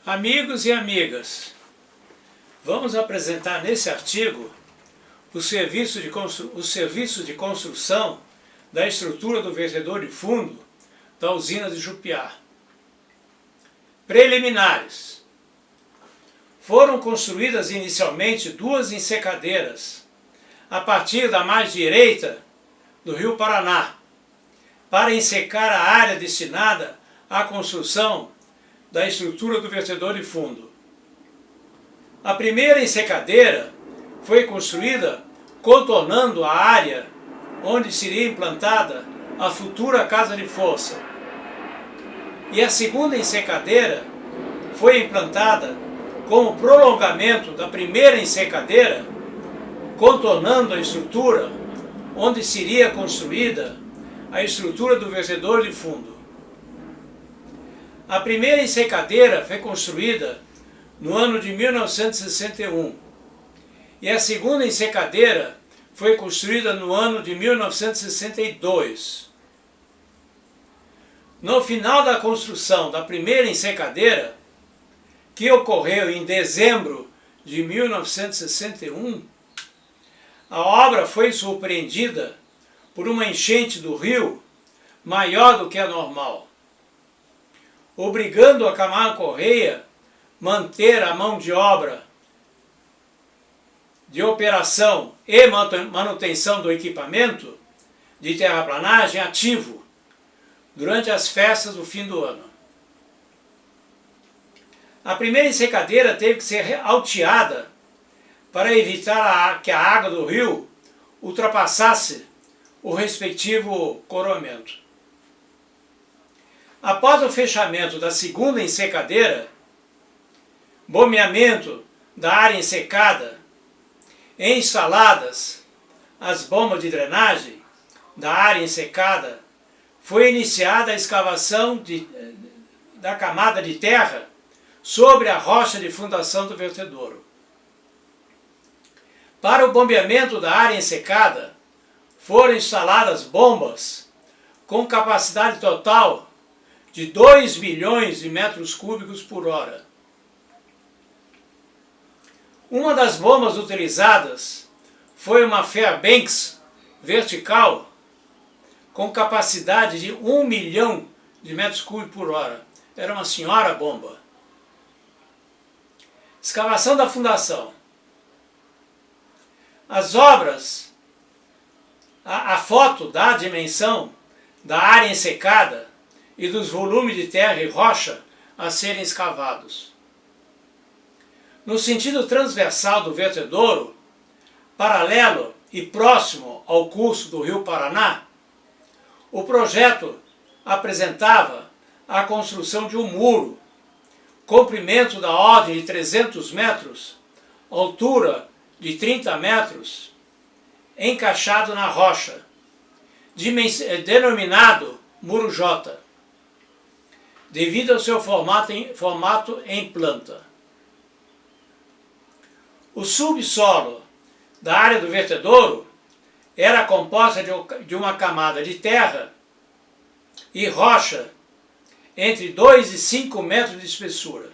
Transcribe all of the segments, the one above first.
Amigos e amigas, vamos apresentar nesse artigo o serviço de construção da estrutura do vertedor de fundo da usina de Jupiá. Preliminares. Foram construídas inicialmente duas ensecadeiras a partir da margem direita do Rio Paraná, para ensecar a área destinada à construção da estrutura do vertedor de fundo. A primeira ensecadeira foi construída contornando a área onde seria implantada a futura casa de força. E a segunda ensecadeira foi implantada como prolongamento da primeira ensecadeira, contornando a estrutura onde seria construída a estrutura do vertedor de fundo. A primeira ensecadeira foi construída no ano de 1961 e a segunda ensecadeira foi construída no ano de 1962. No final da construção da primeira ensecadeira, que ocorreu em dezembro de 1961, a obra foi surpreendida por uma enchente do rio maior do que a normal, obrigando a Camargo Corrêa manter a mão de obra de operação e manutenção do equipamento de terraplanagem ativo durante as festas do fim do ano. A primeira ensecadeira teve que ser alteada para evitar que a água do rio ultrapassasse o respectivo coroamento. Após o fechamento da segunda ensecadeira, bombeamento da área ensecada e instaladas as bombas de drenagem da área ensecada, foi iniciada a escavação da camada de terra sobre a rocha de fundação do vertedouro. Para o bombeamento da área ensecada, foram instaladas bombas com capacidade total de 2 milhões de metros cúbicos por hora. Uma das bombas utilizadas foi uma Fairbanks vertical com capacidade de 1 milhão de metros cúbicos por hora. Era uma senhora bomba. Escavação da fundação. As obras, a foto dá a dimensão da área ensecada e dos volumes de terra e rocha a serem escavados. No sentido transversal do vertedouro, paralelo e próximo ao curso do Rio Paraná, o projeto apresentava a construção de um muro, comprimento da ordem de 300 metros, altura de 30 metros, encaixado na rocha, denominado Muro J, devido ao seu formato em planta. O subsolo da área do vertedouro era composta de uma camada de terra e rocha entre 2 e 5 metros de espessura.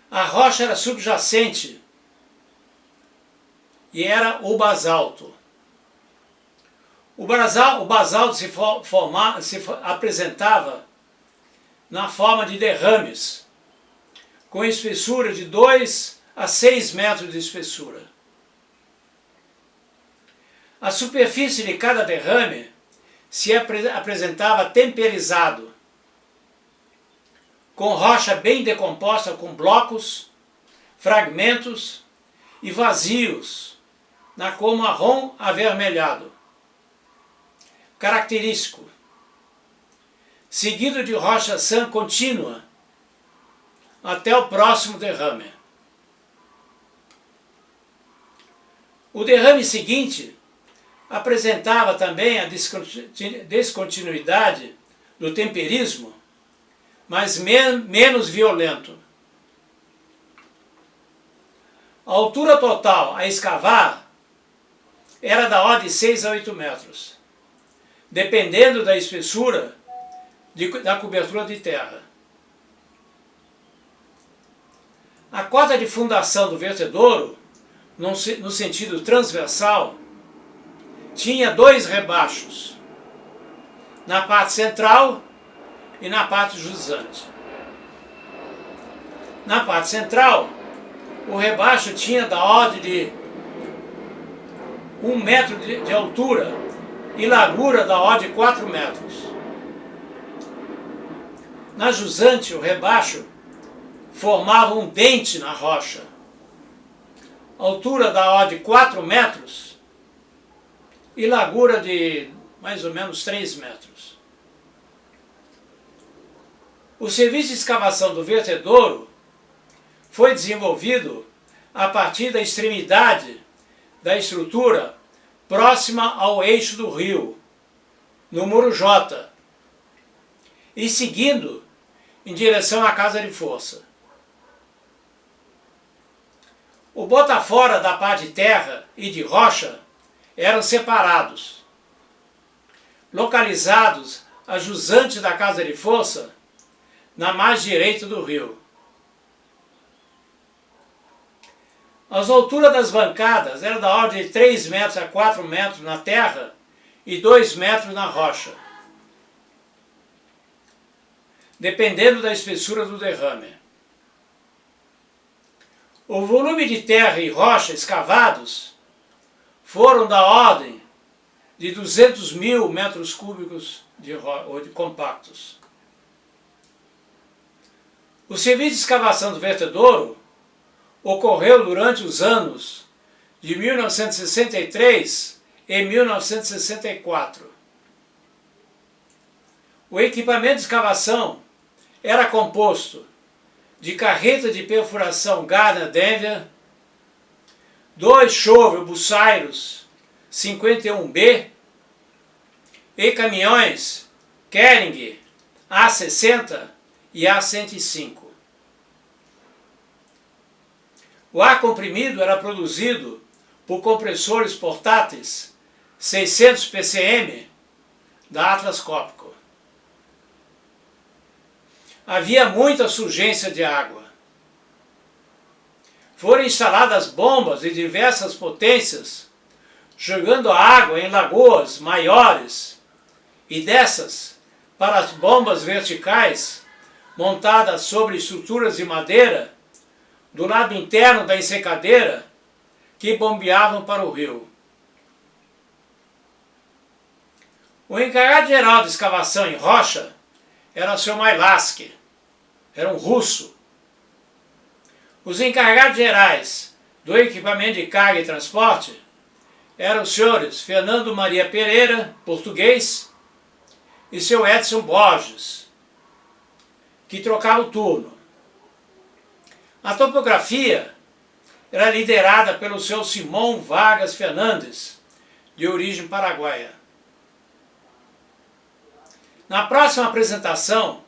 A rocha era subjacente e era o basalto. O basalto se apresentava na forma de derrames, com espessura de 2 a 6 metros de espessura. A superfície de cada derrame se apresentava temperizado, com rocha bem decomposta com blocos, fragmentos e vazios, na cor marrom avermelhado, característico, seguido de rocha sã contínua até o próximo derrame. O derrame seguinte apresentava também a descontinuidade do temperismo, mas menos violento. A altura total a escavar era da ordem de 6 a 8 metros, dependendo da espessura da cobertura de terra. A corda de fundação do vertedouro, no sentido transversal, tinha 2 rebachos, na parte central e na parte jusante. Na parte central, o rebaixo tinha da ordem de 1 metro de altura e largura da ordem de 4 metros. Na jusante, o rebaixo formava um dente na rocha, altura da ordem de 4 metros e largura de mais ou menos 3 metros. O serviço de escavação do vertedouro foi desenvolvido a partir da extremidade da estrutura próxima ao eixo do rio, no Muro J, e seguindo em direção à casa de força. O bota-fora da pá de terra e de rocha eram separados, localizados a jusante da casa de força, na margem direita do rio. As alturas das bancadas eram da ordem de 3 metros a 4 metros na terra e 2 metros na rocha, dependendo da espessura do derrame. O volume de terra e rocha escavados foram da ordem de 200 mil metros cúbicos de compactos. O serviço de escavação do vertedouro ocorreu durante os anos de 1963 e 1964. O equipamento de escavação era composto de carreta de perfuração Gardner Denver, 2 Shovel Bucyrus 51B e caminhões Kering A60 e A105. O ar comprimido era produzido por compressores portáteis 600 PCM da Atlas Copco. Havia muita surgência de água. Foram instaladas bombas de diversas potências, jogando a água em lagoas maiores, e dessas, para as bombas verticais, montadas sobre estruturas de madeira, do lado interno da ensecadeira, que bombeavam para o rio. O encarregado geral de escavação em rocha era o Sr. Mailaski, era um russo. Os encarregados gerais do equipamento de carga e transporte eram os senhores Fernando Maria Pereira, português, e seu Edson Borges, que trocava o turno. A topografia era liderada pelo seu Simão Vargas Fernandes, de origem paraguaia. Na próxima apresentação,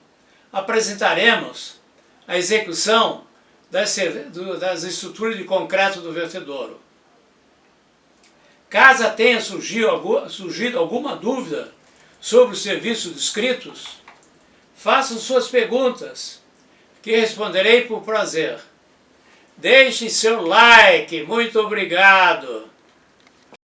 apresentaremos a execução das estruturas de concreto do vertedouro. Caso tenha surgido alguma dúvida sobre os serviços descritos, façam suas perguntas, que responderei por prazer. Deixe seu like, muito obrigado!